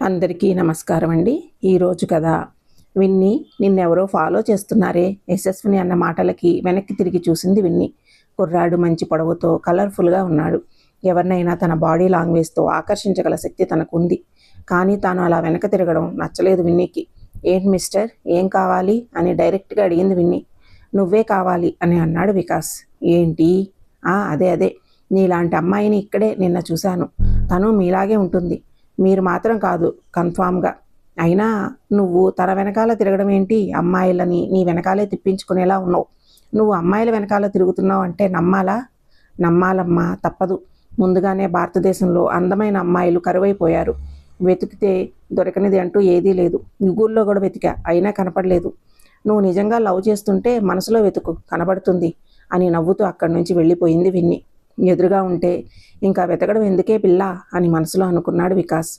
అందరికీ నమస్కారం అండి. ఈరోజు కథ విన్ని. నిన్నెవరో ఫాలో చేస్తున్నారే యశస్విని అన్న మాటలకి వెనక్కి తిరిగి చూసింది విన్ని. కుర్రాడు మంచి పొడవుతో కలర్ఫుల్గా ఉన్నాడు. ఎవరినైనా తన బాడీ లాంగ్వేజ్తో ఆకర్షించగల శక్తి తనకుంది. కానీ తాను అలా వెనక తిరగడం నచ్చలేదు విన్నీకి. ఏంటి మిస్టర్, ఏం కావాలి అని డైరెక్ట్గా అడిగింది విన్ని. నువ్వే కావాలి అని అన్నాడు వికాస్. ఏంటి? అదే నీలాంటి అమ్మాయిని ఇక్కడే నిన్న చూశాను. తను మీలాగే ఉంటుంది. మీరు మాత్రం కాదు, కన్ఫామ్గా. అయినా నువ్వు తన వెనకాల తిరగడం ఏంటి? అమ్మాయిలని నీ వెనకాలే తిప్పించుకునేలా ఉన్నావు. నువ్వు అమ్మాయిల వెనకాల తిరుగుతున్నావు అంటే నమ్మాలమ్మా, తప్పదు. ముందుగానే భారతదేశంలో అందమైన అమ్మాయిలు కరువైపోయారు. వెతికితే దొరకనిది అంటూ ఏదీ లేదు. గూగుల్లో కూడా వెతికా, అయినా కనపడలేదు. నువ్వు నిజంగా లవ్ చేస్తుంటే మనసులో వెతుకు, కనబడుతుంది అని నవ్వుతూ అక్కడి నుంచి వెళ్ళిపోయింది విన్ని. ఎదురుగా ఉంటే ఇంకా వెతకడం ఎందుకే పిల్ల అని మనసులో అనుకున్నాడు వికాస్.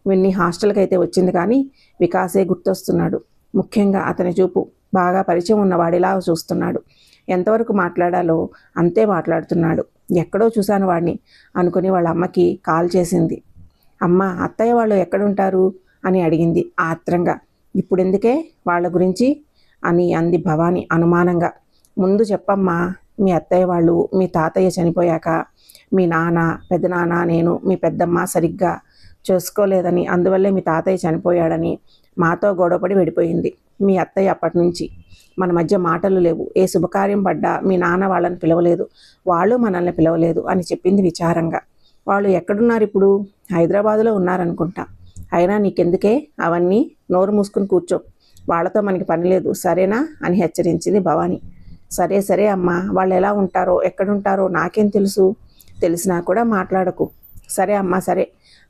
విన్ని హాస్టల్కి అయితే వచ్చింది, కానీ వికాసే గుర్తొస్తున్నాడు. ముఖ్యంగా అతని చూపు బాగా పరిచయం ఉన్నవాడిలా చూస్తున్నాడు. ఎంతవరకు మాట్లాడాలో అంతే మాట్లాడుతున్నాడు. ఎక్కడో చూశాను వాడిని అనుకుని వాళ్ళ అమ్మకి కాల్ చేసింది. అమ్మ, అత్తయ్య వాళ్ళు ఎక్కడుంటారు అని అడిగింది ఆత్రంగా. ఇప్పుడెందుకే వాళ్ళ గురించి అని అంది భవాని అనుమానంగా. ముందు చెప్పమ్మా. మీ అత్తయ్య వాళ్ళు మీ తాతయ్య చనిపోయాక మీ నాన్న, పెద్దనాన్న, నేను, మీ పెద్దమ్మ సరిగ్గా చూసుకోలేదని, అందువల్లే మీ తాతయ్య చనిపోయాడని మాతో గొడవపడి వెళ్ళిపోయింది. మీ అత్తయ్య అప్పటి నుంచి మన మధ్య మాటలు లేవు. ఏ శుభకార్యం పడ్డా మీ నాన్న వాళ్ళని పిలవలేదు, వాళ్ళు మనల్ని పిలవలేదు అని చెప్పింది విచారంగా. వాళ్ళు ఎక్కడున్నారు ఇప్పుడు? హైదరాబాదులో ఉన్నారనుకుంటా. అయినా నీకెందుకే అవన్నీ? నోరు మూసుకుని కూర్చో. వాళ్ళతో మనకి పని లేదు, సరేనా అని హెచ్చరించింది భవాని. సరే అమ్మా, వాళ్ళు ఎలా ఉంటారో ఎక్కడుంటారో నాకేం తెలుసు? తెలిసినా కూడా మాట్లాడకు. సరే అమ్మా, సరే.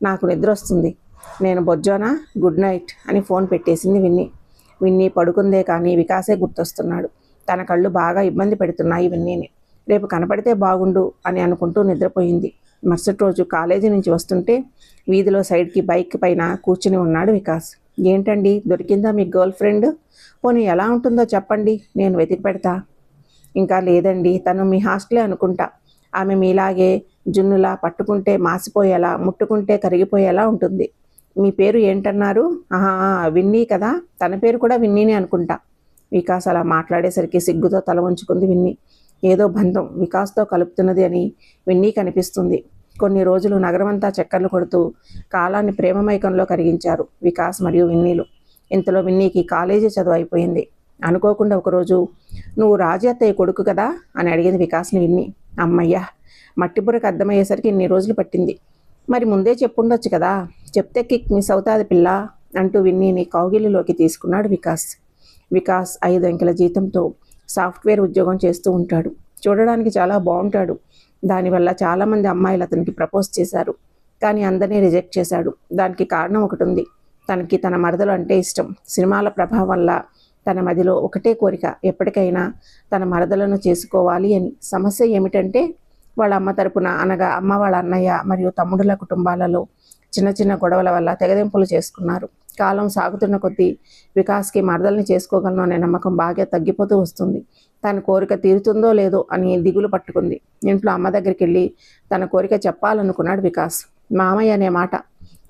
నాకు నిద్ర వస్తుంది, నేను బొజ్జోనా, గుడ్ నైట్ అని ఫోన్ పెట్టేసింది విన్ని పడుకుందే కానీ వికాసే గుర్తొస్తున్నాడు. తన కళ్ళు బాగా ఇబ్బంది పెడుతున్నాయి విన్నీని. రేపు కనపడితే బాగుండు అని అనుకుంటూ నిద్రపోయింది. మరుసటి రోజు కాలేజీ నుంచి వస్తుంటే వీధిలో సైడ్కి బైక్ పైన కూర్చుని ఉన్నాడు వికాస్. ఏంటండి, దొరికిందా మీ గర్ల్ ఫ్రెండ్? పోనీ ఎలా ఉంటుందో చెప్పండి, నేను వెతికి పెడతా. ఇంకా లేదండి, తను మీ హాస్టలే అనుకుంటా. ఆమె మీలాగే జున్నులా పట్టుకుంటే మాసిపోయేలా, ముట్టుకుంటే కరిగిపోయేలా ఉంటుంది. మీ పేరు ఏంటన్నారు? విన్నీ కదా, తన పేరు కూడా విన్నీనే అనుకుంటా. వికాస్ అలా మాట్లాడేసరికి సిగ్గుతో తల వంచుకుంది విన్నీ. ఏదో బంధం వికాస్తో కలుపుతున్నది అని విన్నీకి అనిపిస్తుంది. కొన్ని రోజులు నగరమంతా చక్కర్లు కొడుతూ కాలాన్ని ప్రేమమైకంలో కరిగించారు వికాస్ మరియు విన్నీలు. ఇంతలో విన్నీకి కాలేజీ చదువు అయిపోయింది. అనుకోకుండా ఒకరోజు, నువ్వు రాజీ అత్తయ్య కొడుకు కదా అని అడిగింది వికాస్ని విన్ని. అమ్మయ్యా, మట్టిబుర్రకు అర్థమయ్యేసరికి ఇన్ని రోజులు పట్టింది. మరి ముందే చెప్పుండొచ్చు కదా, చెప్తే కిక్ మిస్ అవుతాది పిల్ల అంటూ విన్నీని కౌగిలిలోకి తీసుకున్నాడు వికాస్ 5 అంకెల జీతంతో సాఫ్ట్వేర్ ఉద్యోగం చేస్తూ ఉంటాడు. చూడడానికి చాలా బాగుంటాడు. దానివల్ల చాలామంది అమ్మాయిలు అతనికి ప్రపోజ్ చేశారు, కానీ అందరినీ రిజెక్ట్ చేశాడు. దానికి కారణం ఒకటి ఉంది. తనకి తన మరదలు అంటే ఇష్టం. సినిమాల ప్రభావం వల్ల తన మదిలో ఒకటే కోరిక, ఎప్పటికైనా తన మరదలను చేసుకోవాలి అని. సమస్య ఏమిటంటే వాళ్ళ అమ్మ తరపున, అనగా అమ్మ వాళ్ళ అన్నయ్య మరియు తమ్ముడుల కుటుంబాలలో చిన్న చిన్న గొడవల వల్ల తెగదెంపులు చేసుకున్నారు. కాలం సాగుతున్న కొద్దీ వికాస్కి మరదల్ని చేసుకోగలను అనే నమ్మకం బాగా తగ్గిపోతూ వస్తుంది. తన కోరిక తీరుతుందో లేదో అని దిగులు పట్టుకుంది. ఇంట్లో అమ్మ దగ్గరికి వెళ్ళి తన కోరిక చెప్పాలనుకున్నాడు వికాస్. మామయ్య అనే మాట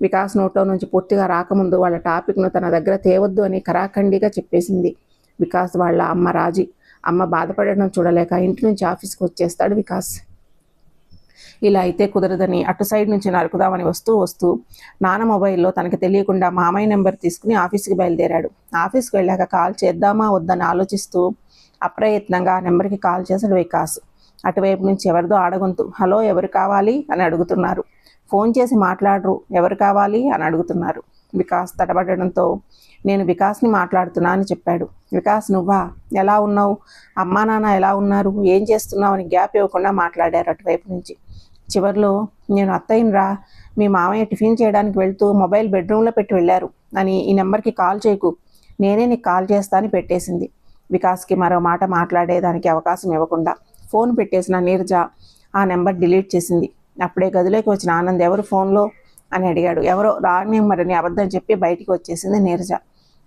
వికాస్ నోట్లో నుంచి పూర్తిగా రాకముందు వాళ్ళ టాపిక్ను తన దగ్గర తేవద్దు అని కరాఖండిగా చెప్పేసింది. వికాస్ వాళ్ళ అమ్మ రాజీ. అమ్మ బాధపడడం చూడలేక ఇంటి నుంచి ఆఫీస్కి వచ్చేస్తాడు వికాస్. ఇలా అయితే కుదరదని అటు సైడ్ నుంచి నరుకుదామని వస్తూ నాన్న మొబైల్లో తనకి తెలియకుండా మామయ్య నెంబర్ తీసుకుని ఆఫీస్కి బయలుదేరాడు. ఆఫీస్కి వెళ్ళాక కాల్ చేద్దామా వద్దని ఆలోచిస్తూ అప్రయత్నంగా ఆ నెంబర్కి కాల్ చేశాడు వికాస్. అటువైపు నుంచి ఎవరిదో ఆడగొంతు. హలో, ఎవరు కావాలి అని అడుగుతున్నారు. ఫోన్ చేసి మాట్లాడరు, ఎవరు కావాలి అని అడుగుతున్నారు. వికాస్ తడబడడంతో నేను వికాస్ని మాట్లాడుతున్నా అని చెప్పాడు. వికాస్, నువ్వా? ఎలా ఉన్నావు? అమ్మా నాన్న ఎలా ఉన్నారు? ఏం చేస్తున్నావు అని గ్యాప్ ఇవ్వకుండా మాట్లాడారు అటువైపు నుంచి. చివరిలో, నేను అత్తయ్యరా, మీ మామయ్య టిఫిన్ చేయడానికి వెళ్తూ మొబైల్ బెడ్రూమ్లో పెట్టి వెళ్ళారు అని ఈ నెంబర్కి కాల్ చేయకు, నేనే నీకు కాల్ చేస్తా అని పెట్టేసింది. వికాస్కి మరో మాట మాట్లాడేదానికి అవకాశం ఇవ్వకుండా ఫోన్ పెట్టేసిన నీరజ ఆ నెంబర్ డిలీట్ చేసింది. అప్పుడే గదిలోకి వచ్చిన ఆనంద్, ఎవరు ఫోన్లో అని అడిగాడు. ఎవరో రాంగ్ నెంబర్ అని అబద్ధం చెప్పి బయటికి వచ్చేసింది నీరజ.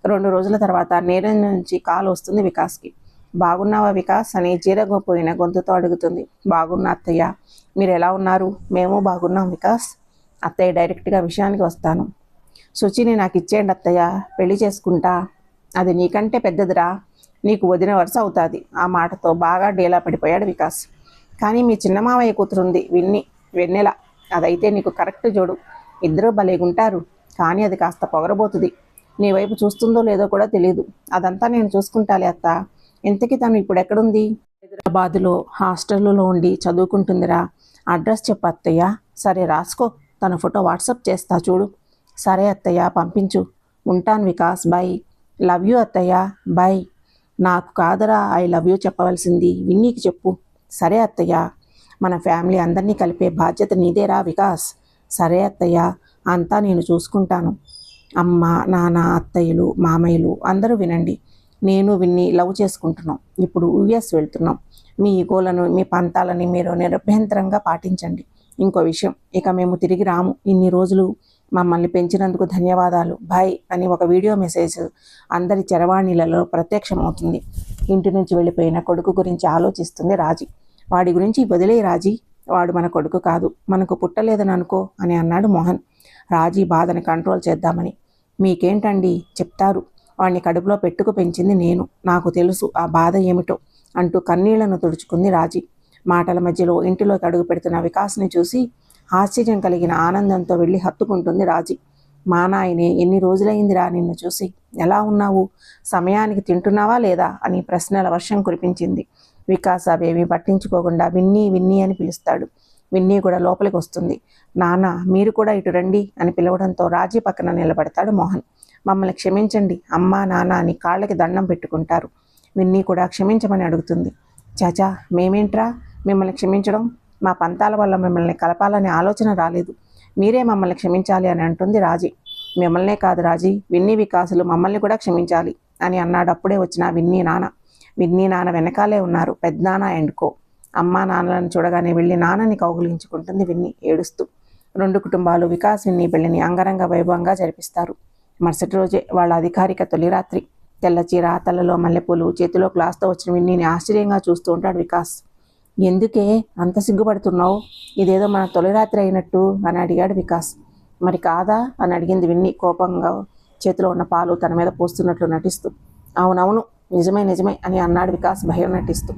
2 రోజుల తర్వాత నీరజ నుంచి కాల్ వస్తుంది వికాస్కి. బాగున్నావా వికాస్ అని జీరగోపోయిన గొంతుతో అడుగుతుంది. బాగున్నా అత్తయ్య, మీరు ఎలా ఉన్నారు? మేము బాగున్నాం వికాస్. అత్తయ్య డైరెక్ట్గా విషయానికి వస్తాను. శుచిని నాకు ఇచ్చేయండి అత్తయ్య, పెళ్లి చేసుకుంటా. అది నీకంటే పెద్దదిరా, నీకు వదిన వరుస అవుతుంది. ఆ మాటతో బాగా డేలా పడిపోయాడు వికాస్. కానీ మీ చిన్న మావయ్య కూతురుంది విన్ని, వెన్నెల, అదైతే నీకు కరెక్ట్ జోడు. ఇద్దరూ భలేగుంటారు. కానీ అది కాస్త పొగరబోతుంది. నీ వైపు చూస్తుందో లేదో కూడా తెలియదు. అదంతా నేను చూసుకుంటాలే అత్త. ఇంతకీ తను ఇప్పుడు ఎక్కడుంది? హైదరాబాదులో హాస్టల్లో ఉండి చదువుకుంటుందిరా. అడ్రస్ చెప్పు అత్తయ్య. సరే రాసుకో, తన ఫోటో వాట్సాప్ చేస్తా చూడు. సరే అత్తయ్య, పంపించు. ఉంటాను వికాస్, బై. లవ్ యూ అత్తయ్య, బై. నాకు కాదరా ఐ లవ్ యూ చెప్పవలసింది, విన్నీకి చెప్పు. సరే అత్తయ్య. మన ఫ్యామిలీ అందరినీ కలిపే బాధ్యత నీదేరా వికాస్. సరే అత్తయ్య, అంతా నేను చూసుకుంటాను. అమ్మ, నాన్న, అత్తయ్యలు, మామయ్యలు అందరూ వినండి. నేను విన్ని లవ్ చేసుకుంటున్నాం. ఇప్పుడు యుఎస్ వెళ్తున్నాం. మీ ఈగోలను, మీ పంతాలని మీరు నిరభ్యంతరంగా పాటించండి. ఇంకో విషయం, ఇక మేము తిరిగి రాము. ఇన్ని రోజులు మమ్మల్ని పెంచినందుకు ధన్యవాదాలు, బాయ్ అని ఒక వీడియో మెసేజ్ అందరి చరవాణిలలో ప్రత్యక్షమవుతుంది. ఇంటి నుంచి వెళ్ళిపోయిన కొడుకు గురించి ఆలోచిస్తుంది రాజీ. వాడి గురించి వదిలే రాజీ, వాడు మన కొడుకు కాదు, మనకు పుట్టలేదని అనుకో అని అన్నాడు మోహన్. రాజీ బాధని కంట్రోల్ చేద్దామని. మీకేంటండి చెప్తారు, వాడిని కడుపులో పెట్టుకు పెంచింది నేను, నాకు తెలుసు ఆ బాధ ఏమిటో అంటూ కన్నీళ్లను తుడుచుకుంది రాజీ. మాటల మధ్యలో ఇంటిలోకి అడుగు పెడుతున్న వికాస్ని చూసి ఆశ్చర్యం కలిగిన ఆనందంతో వెళ్ళి హత్తుకుంటుంది రాజీ. మా నాయనే, ఎన్ని రోజులైందిరా నిన్ను చూసి, ఎలా ఉన్నావు, సమయానికి తింటున్నావా లేదా అని ప్రశ్నల వర్షం కురిపించింది. వికాస్ అవేమీ పట్టించుకోకుండా విన్నీ విన్నీ అని పిలుస్తాడు. విన్నీ కూడా లోపలికి వస్తుంది. నాన్న, మీరు కూడా ఇటు రండి అని పిలవడంతో రాజీ పక్కన నిలబడతాడు మోహన్. మమ్మల్ని క్షమించండి అమ్మా, నాన్న అని కాళ్ళకి దండం పెట్టుకుంటారు. విన్నీ కూడా క్షమించమని అడుగుతుంది. చాచా, మేమేంట్రా మిమ్మల్ని క్షమించడం, మా పంతాల వల్ల మిమ్మల్ని కలపాలనే ఆలోచన రాలేదు, మీరే మమ్మల్ని క్షమించాలి అని అంటుంది రాజీ. మిమ్మల్నే కాదు రాజీ, విన్నీ వికాసులు మమ్మల్ని కూడా క్షమించాలి అని అన్నాడు అప్పుడే వచ్చిన విన్నీ నాన్న. విన్నీ నాన్న వెనకాలే ఉన్నారు పెద్దనాన్న అండ్ కో. అమ్మా నాన్నలను చూడగానే వెళ్ళి నాన్నని కౌగులించుకుంటుంది విన్నీ ఏడుస్తూ. రెండు కుటుంబాలు వికాస్ విన్నీ పెళ్లిని అంగరంగ వైభవంగా జరిపిస్తారు. మరుసటి రోజే వాళ్ళ అధికారిక తొలి రాత్రి. తెల్ల చీర, తలలో మల్లెపూలు, చేతిలో గ్లాస్తో వచ్చిన విన్నీని ఆశ్చర్యంగా చూస్తూ ఉంటాడు వికాస్. ఎందుకే అంత సిగ్గుపడుతున్నావు, ఇదేదో మన తొలి రాత్రి అయినట్టు అని అడిగాడు వికాస్. మరి కాదా అని అడిగింది విన్నీ కోపంగా చేతిలో ఉన్న పాలు తన మీద పోస్తున్నట్లు నటిస్తూ. అవునవును, నిజమే నిజమే అని అన్నాడు వికాస్ భయం నటిస్తూ.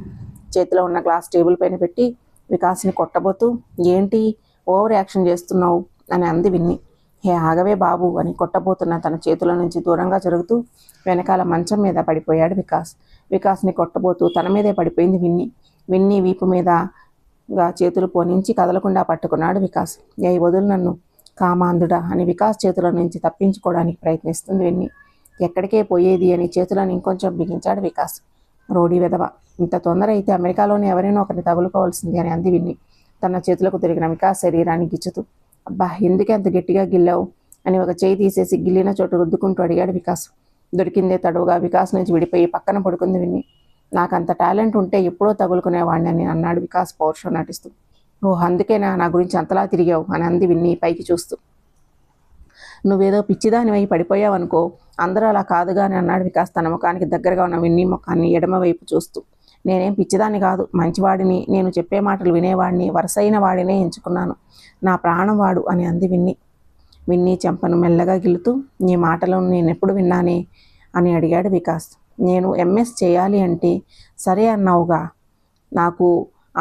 చేతిలో ఉన్న గ్లాస్ టేబుల్ పైన పెట్టి వికాస్ని కొట్టబోతూ, ఏంటి ఓవర్ యాక్షన్ చేస్తున్నావు అని అంది విన్నీ. హే ఆగవే బాబు అని కొట్టబోతున్న తన చేతుల నుంచి దూరంగా జరుగుతూ వెనకాల మంచం మీద పడిపోయాడు వికాస్. వికాస్ని కొట్టబోతూ తన మీదే పడిపోయింది విన్నీ. విన్నీ వీపు మీదగా చేతులు పోనించి కదలకుండా పట్టుకున్నాడు వికాస్. ఏ వదులు నన్ను కామాంధుడా అని వికాస్ చేతుల నుంచి తప్పించుకోవడానికి ప్రయత్నిస్తుంది విన్నీ. ఎక్కడికే పోయేది అని చేతులను ఇంకొంచెం బిగించాడు వికాస్. రోడీ వెధవ, ఇంత తొందర అయితే అమెరికాలోనే ఎవరైనా ఒకరిని తగులుకోవాల్సింది అని అంది విన్నీ తన చేతులకు తిరిగిన వికాస్ శరీరాన్ని గిచ్చుతూ. అబ్బా, ఎందుకే అంత గట్టిగా గిల్లావు అని ఒక చేయి తీసేసి గిల్లిన చోటు రుద్దుకుంటూ అడిగాడు వికాస్. దొరికిందే తడువుగా వికాస్ నుంచి విడిపోయి పక్కన పడుకుంది విన్నీ. నాకు అంత టాలెంట్ ఉంటే ఎప్పుడో తగులుకునేవాడిని అని అన్నాడు వికాస్ పౌరుషం నటిస్తూ. ఓ అందుకేనా నా గురించి అంతలా తిరిగావు అని అంది విన్నీ పైకి చూస్తూ. నువ్వేదో పిచ్చిదానివై పడిపోయావు అనుకో, అందరూ అలా కాదుగా అని అన్నాడు వికాస్ తన ముఖానికి దగ్గరగా ఉన్న విన్నీ ముఖాన్ని ఎడమవైపు చూస్తూ. నేనేం పిచ్చిదాన్ని కాదు, మంచివాడిని, నేను చెప్పే మాటలు వినేవాడిని, వరసైన వాడినే ఎంచుకున్నాను, నా ప్రాణం వాడు అని అంది విన్నీ. విన్నీ చెంపను మెల్లగా గిల్లుతూ, నీ మాటలను నేనెప్పుడు విన్నానే అని అడిగాడు వికాస్. నేను ఎంఎస్ చేయాలి అంటే సరే అన్నావుగా, నాకు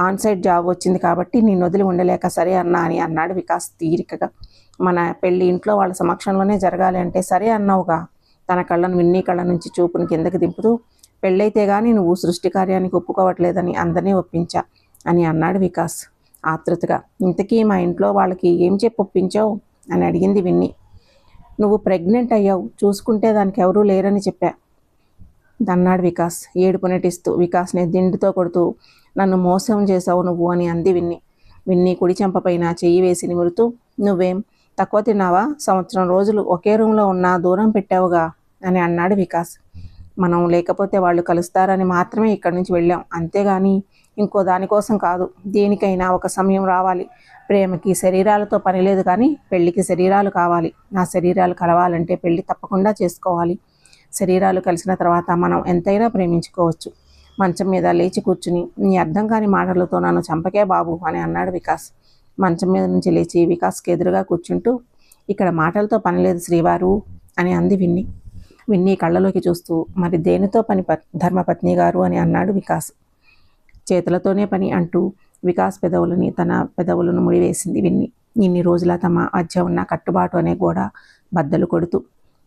ఆన్సైట్ జాబ్ వచ్చింది కాబట్టి నేను వదిలి ఉండలేక సరే అన్నా అని అన్నాడు వికాస్ తీరికగా. మన పెళ్ళి ఇంట్లో వాళ్ళ సమక్షంలోనే జరగాలి అంటే సరే అన్నావుగా. తన కళ్ళను విన్నీ కళ్ళ నుంచి చూపుని కిందకి దింపుతూ, పెళ్ళైతే కానీ నువ్వు సృష్టి కార్యానికి ఒప్పుకోవట్లేదని అందరినీ ఒప్పించా అని అన్నాడు వికాస్ ఆతృతగా. ఇంతకీ మా ఇంట్లో వాళ్ళకి ఏం చెప్పి ఒప్పించావు అని అడిగింది విన్నీ. నువ్వు ప్రెగ్నెంట్ అయ్యావు, చూసుకుంటే దానికి ఎవరూ లేరని చెప్పా అన్నాడు వికాస్ ఏడుపు నటిస్తూ. వికాస్ని దిండుతో కొడుతూ, నన్ను మోసం చేసావు నువ్వు అని అంది విన్నీ. విన్నీ కుడి చెంపపైన చెయ్యి వేసి నిమురుతూ, నువ్వేం తక్కువ తిన్నావా, సంవత్సరం రోజులు ఒకే రూమ్లో ఉన్నా దూరం పెట్టావుగా అని అన్నాడు వికాస్. మనం లేకపోతే వాళ్ళు కలుస్తారని మాత్రమే ఇక్కడి నుంచి వెళ్ళాం, అంతేగాని ఇంకో దానికోసం కాదు. దేనికైనా ఒక సమయం రావాలి. ప్రేమకి శరీరాలతో పని లేదు, కానీ పెళ్ళికి శరీరాలు కావాలి. నా శరీరాలు కలవాలంటే పెళ్ళి తప్పకుండా చేసుకోవాలి. శరీరాలు కలిసిన తర్వాత మనం ఎంతైనా ప్రేమించుకోవచ్చు. మంచం మీద లేచి కూర్చుని, నీ అర్థం కాని మాటలతో నన్ను చంపకే బాబు అని అన్నాడు వికాస్. మంచం మీద నుంచి లేచి వికాస్కి ఎదురుగా కూర్చుంటూ, ఇక్కడ మాటలతో పని లేదు శ్రీవారు అని అంది విన్ని. విన్ని కళ్ళలోకి చూస్తూ, మరి దేనితో పని ధర్మపత్ని గారు అని అన్నాడు వికాస్. చేతులతోనే పని అంటూ వికాస్ తన పెదవులను ముడివేసింది విన్ని. ఇన్ని రోజుల తమ మధ్య ఉన్న కట్టుబాటు అనే గోడ బద్దలు కొడుతూ.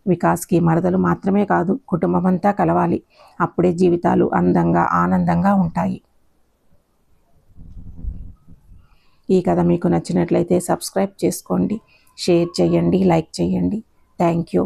వికాస్కి మరదలు మాత్రమే కాదు, కుటుంబమంతా కలవాలి. అప్పుడే జీవితాలు అందంగా ఆనందంగా ఉంటాయి. ఈ కథ మీకు నచ్చినట్లయితే సబ్స్క్రైబ్ చేసుకోండి, షేర్ చేయండి, లైక్ చేయండి. Thank you.